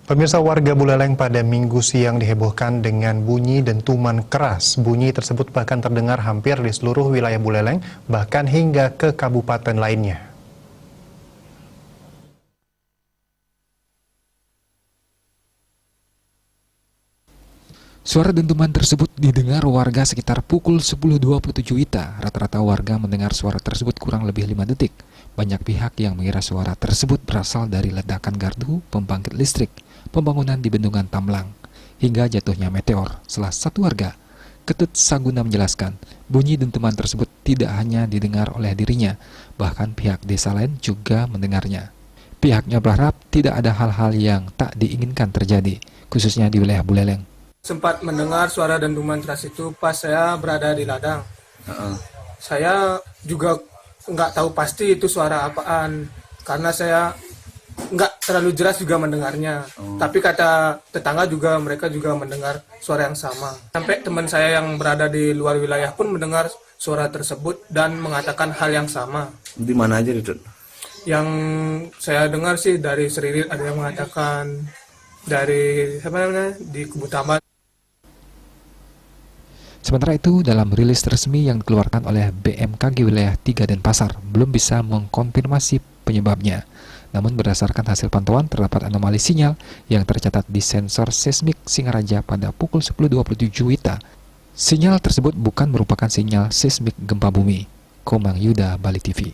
Pemirsa, warga Buleleng pada Minggu siang dihebohkan dengan bunyi dentuman keras. Bunyi tersebut bahkan terdengar hampir di seluruh wilayah Buleleng, bahkan hingga ke kabupaten lainnya. Suara dentuman tersebut didengar warga sekitar pukul 10.27 WITA. Rata-rata warga mendengar suara tersebut kurang lebih 5 detik. Banyak pihak yang mengira suara tersebut berasal dari ledakan gardu pembangkit listrik, pembangunan di Bendungan Tamlang, hingga jatuhnya meteor. Salah satu warga, Ketut Saguna, menjelaskan, bunyi dentuman tersebut tidak hanya didengar oleh dirinya, bahkan pihak desa lain juga mendengarnya. Pihaknya berharap tidak ada hal-hal yang tak diinginkan terjadi, khususnya di wilayah Buleleng. Sempat mendengar suara dentuman keras itu pas saya berada di ladang. Saya juga nggak tahu pasti itu suara apaan, karena saya nggak terlalu jelas juga mendengarnya. Tapi kata tetangga juga, mereka juga mendengar suara yang sama. Sampai teman saya yang berada di luar wilayah pun mendengar suara tersebut dan mengatakan hal yang sama. Di mana aja itu? Yang saya dengar sih dari Seririt, ada yang mengatakan dari di Kubutaman. Sementara itu, dalam rilis resmi yang dikeluarkan oleh BMKG Wilayah 3 Denpasar, belum bisa mengkonfirmasi penyebabnya. Namun berdasarkan hasil pantauan, terdapat anomali sinyal yang tercatat di sensor seismik Singaraja pada pukul 10.27 WITA. Sinyal tersebut bukan merupakan sinyal seismik gempa bumi. Komang Yuda, Bali TV.